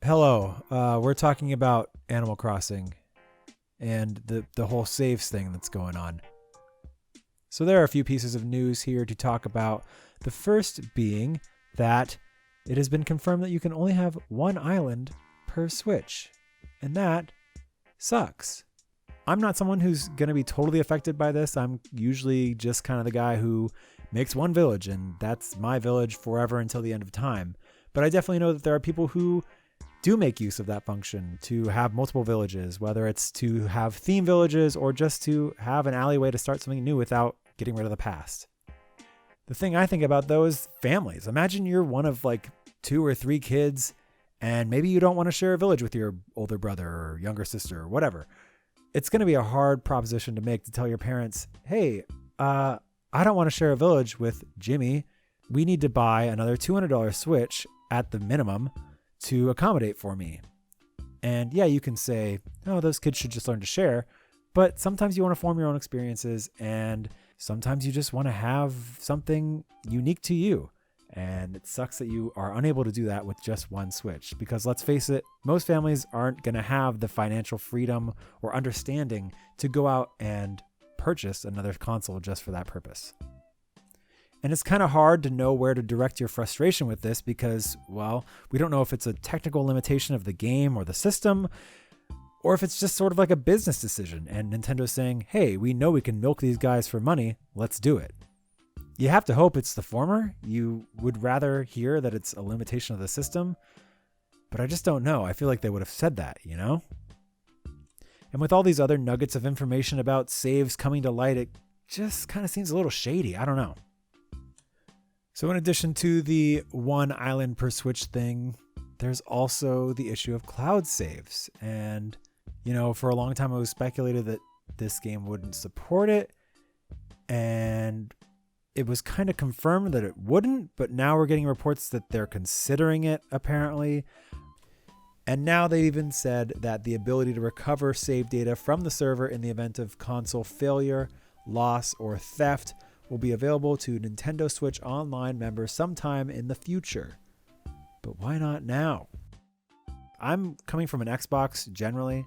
Hello. We're talking about Animal Crossing and the whole saves thing that's going on. So there are a few pieces of news here to talk about. The first being that it has been confirmed that you can only have one island per Switch. And that sucks. I'm not someone who's going to be totally affected by this. I'm usually just kind of the guy who makes one village, and that's my village forever until the end of time. But I definitely know that there are people who do make use of that function to have multiple villages, whether it's to have theme villages or just to have an alleyway to start something new without getting rid of the past. The thing I think about though is families. Imagine you're one of like 2 or 3 kids and maybe you don't want to share a village with your older brother or younger sister or whatever. It's going to be a hard proposition to make to tell your parents, hey, I don't want to share a village with Jimmy. We need to buy another $200 Switch at the minimum to accommodate for me. And yeah, you can say, oh, those kids should just learn to share. But sometimes you want to form your own experiences, and sometimes you just want to have something unique to you. And it sucks that you are unable to do that with just one Switch, because let's face it, most families aren't going to have the financial freedom or understanding to go out and purchase another console just for that purpose. And it's kind of hard to know where to direct your frustration with this because, well, we don't know if it's a technical limitation of the game or the system, or if it's just sort of like a business decision and Nintendo's saying, hey, we know we can milk these guys for money, let's do it. You have to hope it's the former. You would rather hear that it's a limitation of the system, but I just don't know. I feel like they would have said that, you know? And with all these other nuggets of information about saves coming to light, it just kind of seems a little shady. I don't know. So in addition to the one island per Switch thing, there's also the issue of cloud saves. And, you know, for a long time it was speculated that this game wouldn't support it. And it was kind of confirmed that it wouldn't, but now we're getting reports that they're considering it, apparently. And now they've even said that the ability to recover save data from the server in the event of console failure, loss, or theft will be available to Nintendo Switch Online members sometime in the future. But why not now? I'm coming from an Xbox generally.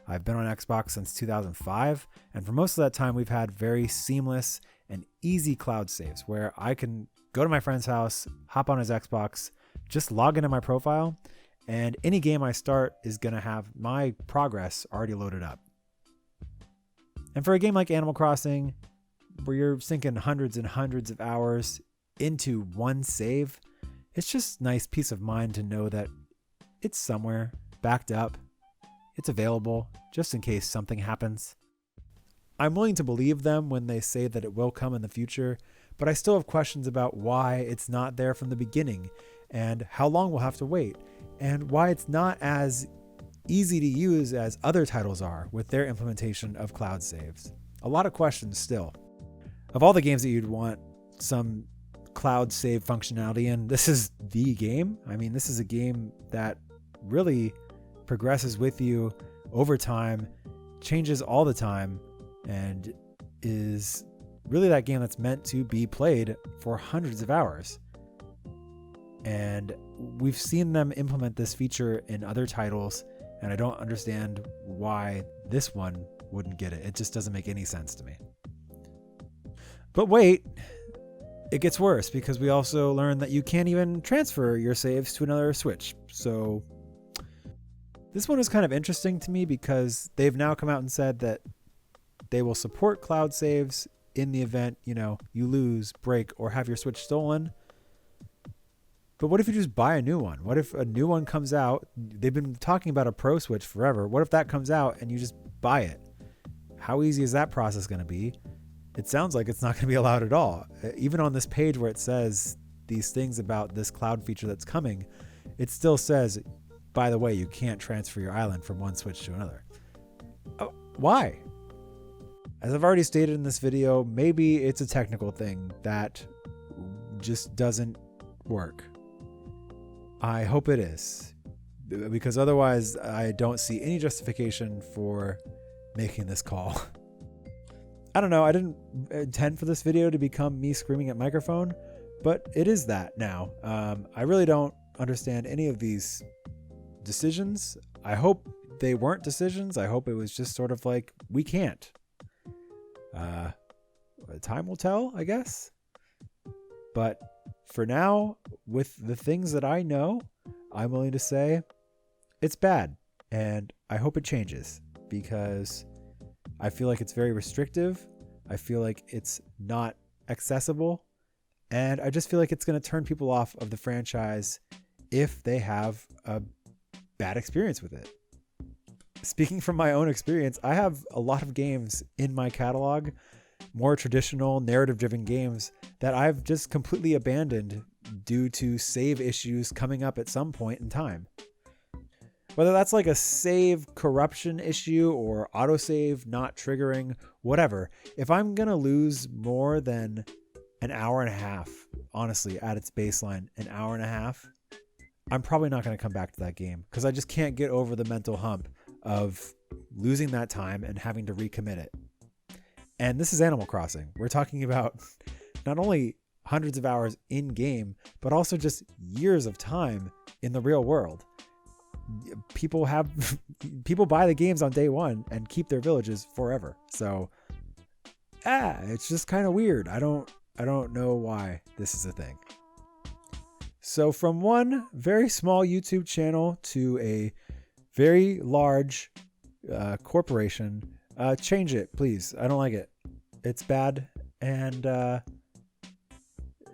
I've been on Xbox since 2005, and for most of that time we've had very seamless and easy cloud saves where I can go to my friend's house, hop on his Xbox, just log into my profile, and any game I start is going to have my progress already loaded up. And for a game like Animal Crossing, where you're sinking hundreds and hundreds of hours into one save, it's just nice peace of mind to know that it's somewhere backed up, it's available just in case something happens. I'm willing to believe them when they say that it will come in the future, but I still have questions about why it's not there from the beginning and how long we'll have to wait and why it's not as easy to use as other titles are with their implementation of cloud saves. A lot of questions still. Of all the games that you'd want some cloud save functionality in, this is the game. I mean, this is a game that really progresses with you over time, changes all the time, and is really that game that's meant to be played for hundreds of hours. And we've seen them implement this feature in other titles, and I don't understand why this one wouldn't get it. It just doesn't make any sense to me. But wait, it gets worse because we also learned that you can't even transfer your saves to another Switch. So this one is kind of interesting to me because they've now come out and said that they will support cloud saves in the event, you know, you lose, break, or have your Switch stolen. But what if you just buy a new one? What if a new one comes out? They've been talking about a Pro Switch forever. What if that comes out and you just buy it? How easy is that process going to be? It sounds like it's not going to be allowed at all. Even on this page where it says these things about this cloud feature that's coming, it still says, by the way, you can't transfer your island from one Switch to another. Oh, why? As I've already stated in this video, maybe it's a technical thing that just doesn't work. I hope it is, because otherwise I don't see any justification for making this call. I don't know, I didn't intend for this video to become me screaming at microphone, but it is that now. I really don't understand any of these decisions. I hope they weren't decisions. I hope it was just sort of like, we can't. Time will tell, I guess. But for now, with the things that I know, I'm willing to say it's bad. And I hope it changes, because I feel like it's very restrictive. I feel like it's not accessible. And I just feel like it's going to turn people off of the franchise if they have a bad experience with it. Speaking from my own experience, I have a lot of games in my catalog, more traditional narrative-driven games, that I've just completely abandoned due to save issues coming up at some point in time. Whether that's like a save corruption issue or autosave not triggering, whatever. If I'm going to lose more than an hour and a half, honestly, at its baseline, an hour and a half, I'm probably not going to come back to that game, because I just can't get over the mental hump of losing that time and having to recommit it. And this is Animal Crossing. We're talking about not only hundreds of hours in game, but also just years of time in the real world. People buy the games on day one and keep their villages forever. So it's just kind of weird. I don't know why this is a thing. So from one very small YouTube channel to a very large corporation, change it, please. I don't like it. It's bad. And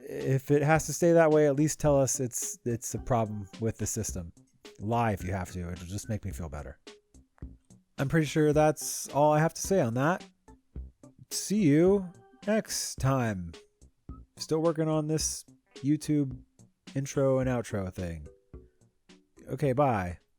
if it has to stay that way, at least tell us it's a problem with the system. Lie if you have to. It'll just make me feel better. I'm pretty sure that's all I have to say on that. See you next time. Still working on this YouTube intro and outro thing. Okay, bye.